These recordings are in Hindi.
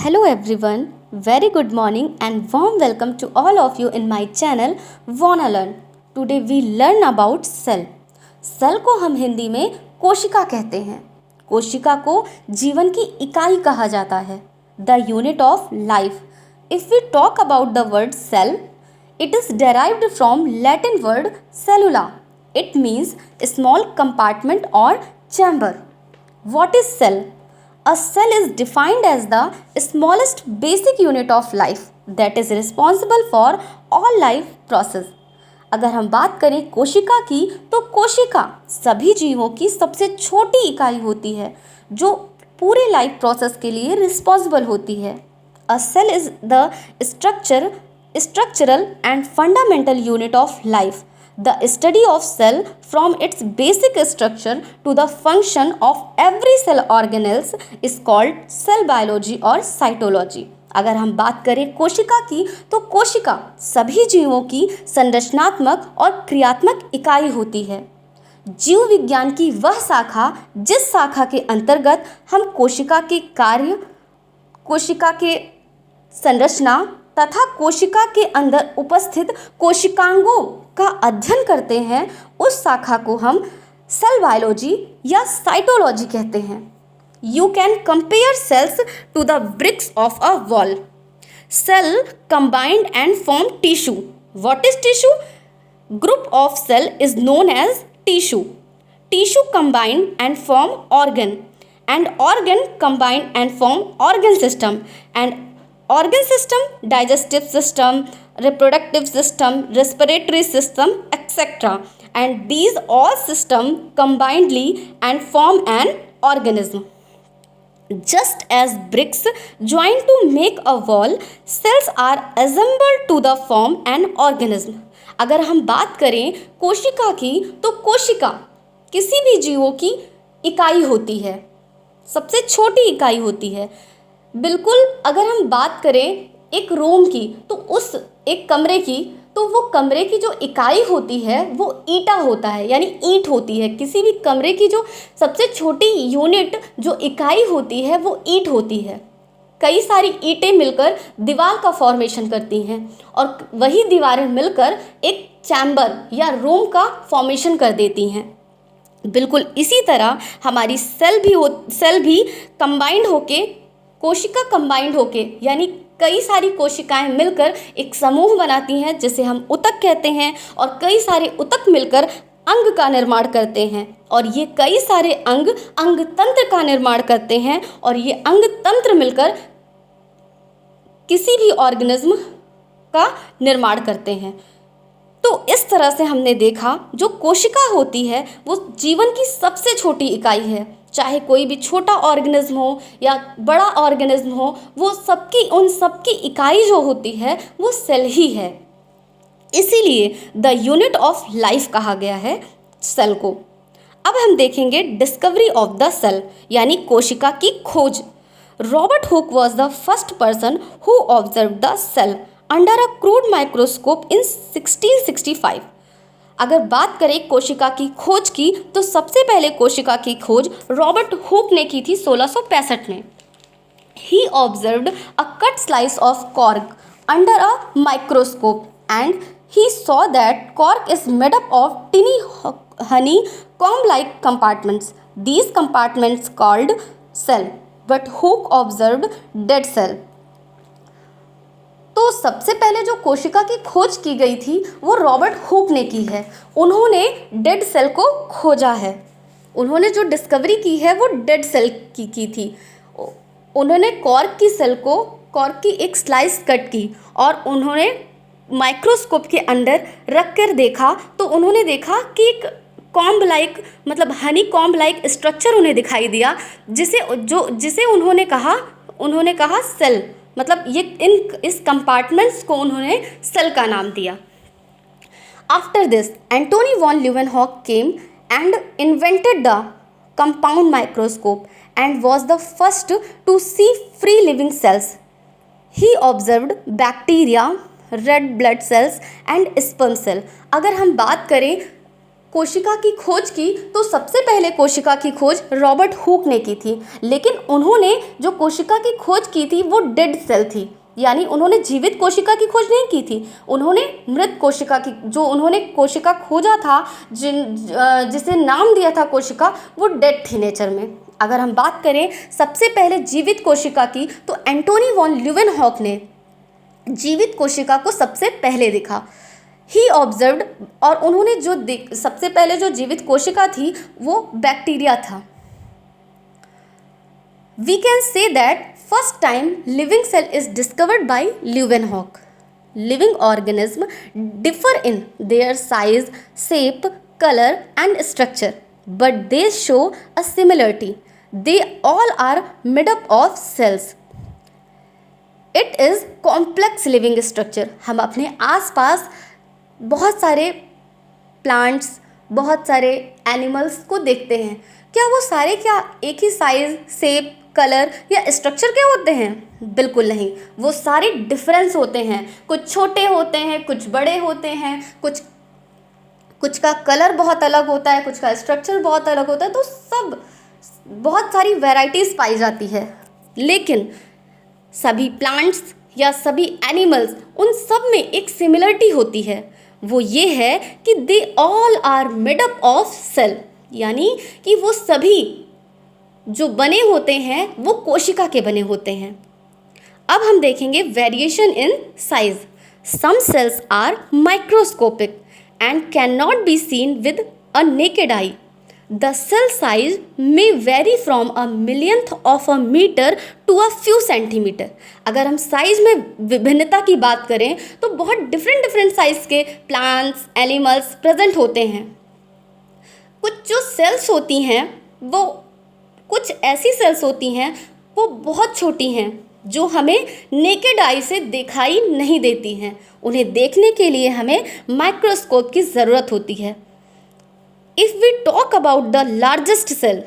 Hello everyone, very good morning and warm welcome to all of you in my channel Wanna Learn. Today we learn about cell. Cell को हम हिंदी में कोशिका कहते हैं। कोशिका को जीवन की इकाई कहा जाता है, the unit of life. If we talk about the word cell, it is derived from Latin word cellula. It means small compartment or chamber. What is cell? A cell is defined as the smallest basic unit of life that is responsible for all life process. अगर हम बात करें कोशिका की, तो कोशिका सभी जीवों की सबसे छोटी इकाई होती है जो पूरे लाइफ प्रोसेस के लिए रिस्पॉन्सिबल होती है. A cell is the structural and fundamental unit of life. The study of cell from its basic structure to the function of every cell organelles is called cell biology or cytology. अगर हम बात करें कोशिका की, तो कोशिका सभी जीवों की संरचनात्मक और क्रियात्मक इकाई होती है. जीव विज्ञान की वह शाखा जिस शाखा के अंतर्गत हम कोशिका के कार्य, कोशिका के संरचना तथा कोशिका के अंदर उपस्थित कोशिकांगों का अध्ययन करते हैं, उस शाखा को हम सेल बायोलॉजी या साइटोलॉजी कहते हैं. You can compare cells to the bricks of a wall. Cell combined and form tissue. What is tissue? Group of cell is known as tissue. Tissue combined and form organ, and organ combined and form organ system, and organ system, digestive system, reproductive system, respiratory system, etc. And these all systems combinedly and form an organism. Just as bricks join to make a wall, cells are assembled to the form an organism. अगर हम बात करें कोशिका की, तो कोशिका किसी भी जीवों की इकाई होती है, सबसे छोटी इकाई होती है. बिल्कुल. अगर हम बात करें एक रूम की, तो उस एक कमरे की, तो वो कमरे की जो इकाई होती है वो ईंटा होता है, यानी ईंट होती है. किसी भी कमरे की जो सबसे छोटी यूनिट जो इकाई होती है वो ईंट होती है. कई सारी ईंटें मिलकर दीवार का फॉर्मेशन करती हैं और वही दीवारें मिलकर एक चैम्बर या रूम का फॉर्मेशन कर देती हैं. बिल्कुल इसी तरह हमारी सेल भी कंबाइंड होके, कोशिका कंबाइंड होके, यानी कई सारी कोशिकाएं मिलकर एक समूह बनाती हैं जिसे हम ऊतक कहते हैं, और कई सारे ऊतक मिलकर अंग का निर्माण करते हैं, और ये कई सारे अंग तंत्र का निर्माण करते हैं, और ये अंग तंत्र मिलकर किसी भी ऑर्गेनिज्म का निर्माण करते हैं. तो इस तरह से हमने देखा जो कोशिका होती है वो जीवन की सबसे छोटी इकाई है. चाहे कोई भी छोटा ऑर्गेनिज्म हो या बड़ा ऑर्गेनिज्म हो, वो उन सबकी इकाई जो होती है वो सेल ही है. इसीलिए द यूनिट ऑफ लाइफ कहा गया है सेल को. अब हम देखेंगे डिस्कवरी ऑफ द सेल, यानी कोशिका की खोज. Robert Hooke was the first person who observe the cell under a crude microscope in 1665. अगर बात करें कोशिका की खोज की, तो सबसे पहले कोशिका की खोज रॉबर्ट हुक ने की थी 1665 में. He observed a cut slice of cork under a microscope and he saw that cork is made up of tiny honeycomb like compartments. These compartments called cell, but Hooke observed dead cell. तो सबसे पहले जो कोशिका की खोज की गई थी वो रॉबर्ट हुक ने की है. उन्होंने डेड सेल को खोजा है. उन्होंने जो डिस्कवरी की है वो डेड सेल की थी. उन्होंने कॉर्क की एक स्लाइस कट की और उन्होंने माइक्रोस्कोप के अंदर रख कर देखा, तो उन्होंने देखा कि एक कॉम्ब लाइक, मतलब हनी कॉम्ब लाइक स्ट्रक्चर उन्हें दिखाई दिया, जिसे उन्होंने कहा सेल. मतलब इस कंपार्टमेंट्स को उन्होंने सेल का नाम दिया. After this Antonie van Leeuwenhoek came and invented the compound microscope and was the first to see free living cells. He observed bacteria, red blood cells and sperm cell. अगर हम बात करें कोशिका की खोज की तो सबसे पहले कोशिका की खोज रॉबर्ट हुक ने की थी, लेकिन उन्होंने जो कोशिका की खोज की थी वो डेड सेल थी, यानी उन्होंने जीवित कोशिका की खोज नहीं की थी। उन्होंने मृत कोशिका की, जो उन्होंने कोशिका खोजा था, जिसे नाम दिया था कोशिका, वो डेड थी नेचर में। अगर हम बात करें सबसे पहले जीवित कोशिका की, तो एंटोनी वॉन ल्यूवेनहॉक ने जीवित कोशिका को सबसे पहले देखा। ही ऑब्जर्व्ड, और उन्होंने जो सबसे पहले जो जीवित कोशिका थी वो बैक्टीरिया था। We can say that first time living cell is discovered by Leeuwenhoek. Living organism differ in their size, shape, colour and structure, but they show a similarity. They all are made up of cells. It is complex living structure. हम अपने आसपास बहुत सारे प्लांट्स, बहुत सारे एनिमल्स को देखते हैं। क्या वो सारे एक ही साइज, शेप, कलर या स्ट्रक्चर के होते हैं? बिल्कुल नहीं, वो सारे डिफरेंस होते हैं। कुछ छोटे होते हैं, कुछ बड़े होते हैं, कुछ का कलर बहुत अलग होता है, कुछ का स्ट्रक्चर बहुत अलग होता है। तो सब बहुत सारी वैरायटीज़ पाई जाती है, लेकिन सभी प्लांट्स या सभी एनिमल्स, उन सब में एक सिमिलरिटी होती है। वो ये है कि they all are made up of cell, यानी कि वो सभी जो बने होते हैं वो कोशिका के बने होते हैं। अब हम देखेंगे variation in size. Some cells are microscopic and can not be seen with a naked eye. The cell size may vary from a millionth of a meter to a few centimeter। अगर हम साइज में विभिन्नता की बात करें तो बहुत डिफरेंट साइज के प्लांट्स, एनिमल्स प्रेजेंट होते हैं। कुछ जो सेल्स होती हैं, वो कुछ ऐसी सेल्स होती हैं वो बहुत छोटी हैं, जो हमें नेकेड आई से दिखाई नहीं देती हैं। उन्हें देखने के लिए हमें माइक्रोस्कोप की ज़रूरत होती है। If we talk about the largest cell,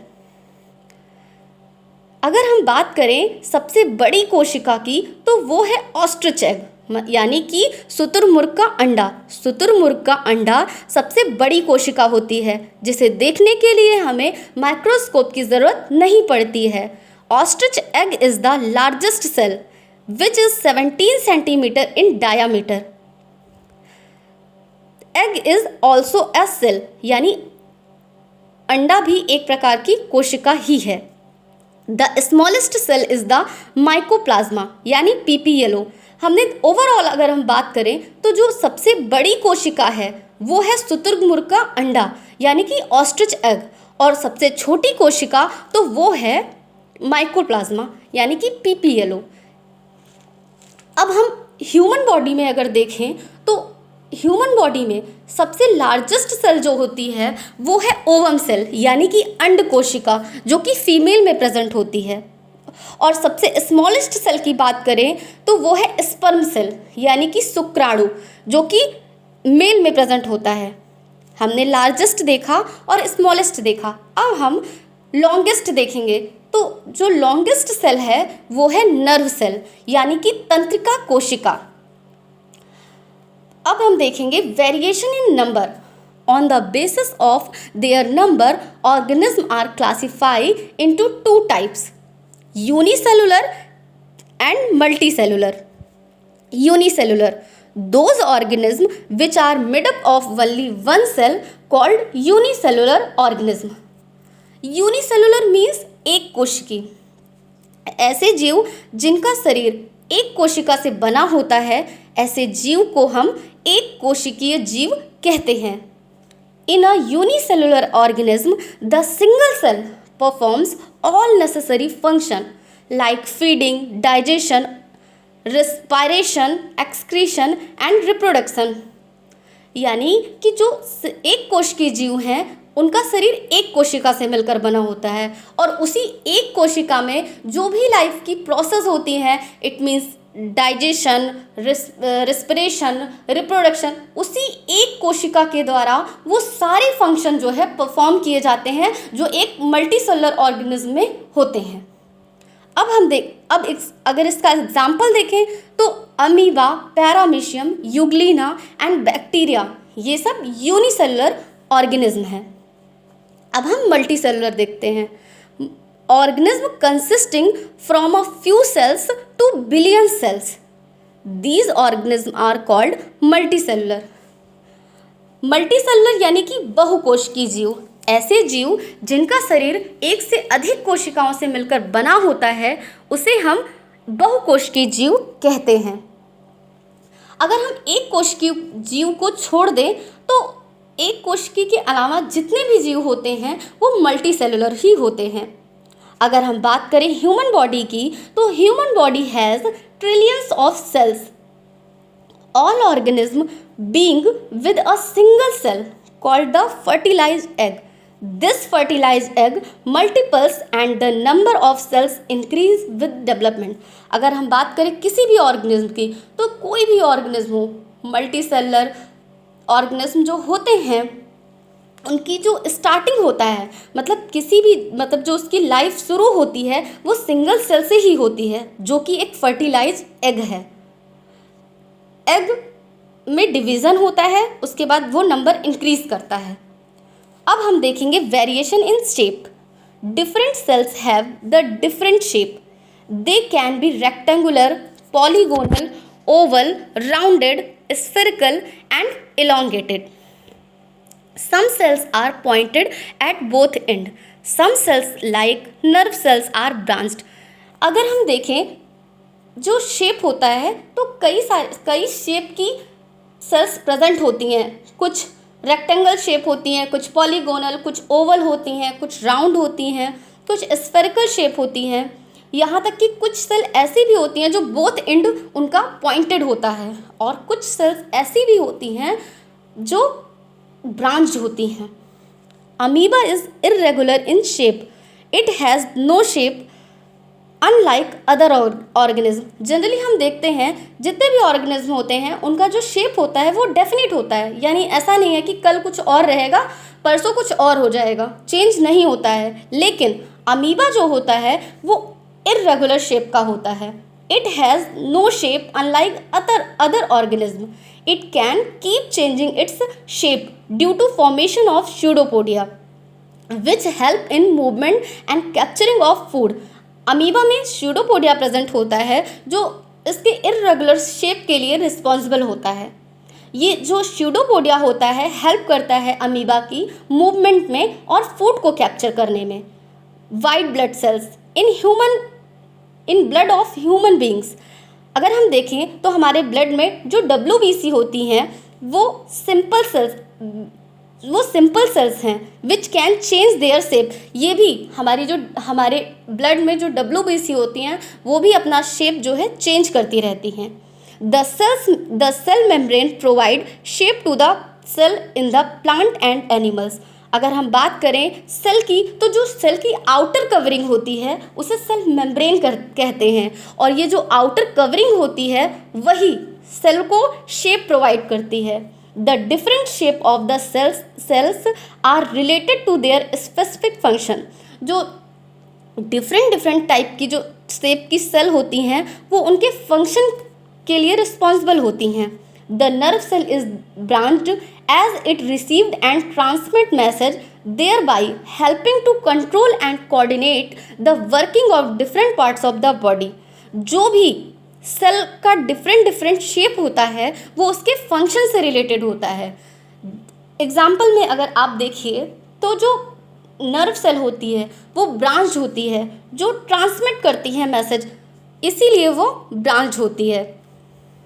अगर हम बात करें सबसे बड़ी कोशिका की, तो वो है ऑस्ट्रिच एग, यानी कि शुतुरमुर्ग का अंडा। शुतुरमुर्ग का अंडा सबसे बड़ी कोशिका होती है, जिसे देखने के लिए हमें माइक्रोस्कोप की ज़रूरत नहीं पड़ती है। Ostrich egg is the largest cell which is 17 centimetre in diameter. Egg is also a cell, यानी अंडा भी एक प्रकार की कोशिका ही है। The smallest cell is the mycoplasma, यानी पीपीएलओ। हमने ओवरऑल अगर हम बात करें तो जो सबसे बड़ी कोशिका है वो है शुतुरमुर्ग का अंडा, यानी कि ऑस्ट्रिच एग, और सबसे छोटी कोशिका तो वो है माइकोप्लाज्मा, यानी कि पीपीएलओ। अब हम ह्यूमन बॉडी में अगर देखें तो ह्यूमन बॉडी में सबसे लार्जेस्ट सेल जो होती है वो है ओवम सेल, यानी कि अंड कोशिका, जो कि फीमेल में प्रेजेंट होती है। और सबसे स्मॉलेस्ट सेल की बात करें तो वो है स्पर्म सेल, यानी कि शुक्राणु, जो कि मेल में प्रेजेंट होता है। हमने लार्जेस्ट देखा और स्मॉलेस्ट देखा, अब हम लॉन्गेस्ट देखेंगे। तो जो लॉन्गेस्ट सेल है वो है नर्व सेल, यानी कि तंत्रिका कोशिका। अब हम देखेंगे variation in number. On the basis of their number, organism are classified into two types, unicellular and multicellular. Unicellular, those organism which are made up of only one cell called unicellular organism। Unicellular means एक कोशिकी। ऐसे जीव जिनका शरीर एक कोशिका से बना होता है, ऐसे जीव को हम एक कोशिकीय जीव कहते हैं। In a unicellular organism the single cell performs all necessary function like feeding, digestion, respiration, excretion and reproduction. यानी कि जो एक कोशिकीय जीव हैं उनका शरीर एक कोशिका से मिलकर बना होता है, और उसी एक कोशिका में जो भी लाइफ की प्रोसेस होती हैं, it means digestion, respiration, reproduction, उसी एक कोशिका के द्वारा वो सारे फंक्शन जो है परफॉर्म किए जाते हैं, जो एक मल्टीसेलुलर ऑर्गेनिज्म में होते हैं। अब अगर इसका एग्जाम्पल देखें तो amoeba, paramecium, Euglena and bacteria, ये सब यूनिसेलुलर ऑर्गेनिज्म है। अब हम मल्टी सेलुलर देखते हैं। Organism consisting from a few cells to billion cells, these organism are called multicellular. Multicellular यानी कि बहुकोशिकीय जीव, ऐसे जीव जिनका शरीर एक से अधिक कोशिकाओं से मिलकर बना होता है, उसे हम बहुकोशिकीय जीव कहते हैं। अगर हम एक कोशिकीय जीव को छोड़ दें तो एक कोशिकी के अलावा जितने भी जीव होते हैं वो मल्टी सेलुलर ही होते हैं। अगर हम बात करें ह्यूमन बॉडी की, तो human body has trillions of cells, all organism being with a single cell called the fertilised egg. This fertilised egg multiples and the number of cells increase with development. अगर हम बात करें किसी भी ऑर्गेनिज्म की, तो कोई भी ऑर्गेनिज्म हो, मल्टी सेलुलर ऑर्गेनिज्म जो होते हैं, उनकी जो स्टार्टिंग होता है, मतलब किसी भी मतलब जो उसकी लाइफ शुरू होती है वो सिंगल सेल से ही होती है, जो कि एक फर्टिलाइज्ड एग है। एग में डिवीज़न होता है, उसके बाद वो नंबर इंक्रीज करता है। अब हम देखेंगे variation in shape. Different cells have the different shape. They can be rectangular, polygonal, Oval, rounded, spherical and elongated. Some cells are pointed at both end. Some cells like nerve cells are branched. अगर हम देखें जो शेप होता है तो कई शेप की सेल्स प्रेजेंट होती हैं। कुछ रेक्टेंगल शेप होती हैं, कुछ पॉलीगोनल, कुछ ओवल होती हैं, कुछ राउंड होती हैं, कुछ स्फेरिकल शेप होती हैं। यहाँ तक कि कुछ सेल ऐसी भी होती हैं जो बोथ एंड उनका पॉइंटेड होता है, और कुछ सेल्स ऐसी भी होती हैं जो ब्रांच्ड होती हैं। Amoeba is irregular in shape, it has no shape unlike other organism. Generally हम देखते हैं जितने भी ऑर्गेनिज्म होते हैं उनका जो शेप होता है वो डेफिनेट होता है, यानी ऐसा नहीं है कि कल कुछ और रहेगा, परसों कुछ और हो जाएगा, चेंज नहीं होता है। लेकिन अमीबा जो होता है वो इर्रेगुलर शेप का होता है। It has no shape unlike other organism. It can keep changing its shape due to formation of pseudopodia which help in movement and capturing of food. Amoeba में स्यूडोपोडिया प्रेजेंट होता है जो इसके इर्रेगुलर शेप के लिए रिस्पॉन्सिबल होता है। ये जो स्यूडोपोडिया होता है हेल्प करता है अमीबा की मूवमेंट में और फूड को कैप्चर करने में। White blood cells in blood of human beings. अगर हम देखें तो हमारे ब्लड में जो WBC होती हैं वो सिंपल सेल्स हैं which can change their shape. ये भी हमारे ब्लड में जो WBC होती हैं वो भी अपना शेप जो है चेंज करती रहती हैं। The cell membrane provide shape to the cell in the plant and animals. अगर हम बात करें सेल की, तो जो सेल की आउटर कवरिंग होती है उसे सेल मेम्ब्रेन कहते हैं, और ये जो आउटर कवरिंग होती है वही सेल को शेप प्रोवाइड करती है। The different shape of the cells are related to their specific function. जो डिफरेंट टाइप की जो शेप की सेल होती हैं वो उनके फंक्शन के लिए रिस्पॉन्सिबल होती हैं। The nerve cell is branched as it received and transmit message, thereby helping to control and coordinate the working of different parts of the body। जो भी सेल का डिफरेंट शेप होता है वो उसके फंक्शन से रिलेटेड होता है। एग्जाम्पल में अगर आप देखिए तो जो नर्व सेल होती है वो ब्रांच होती है जो ट्रांसमिट करती है मैसेज, इसीलिए वो ब्रांच होती है।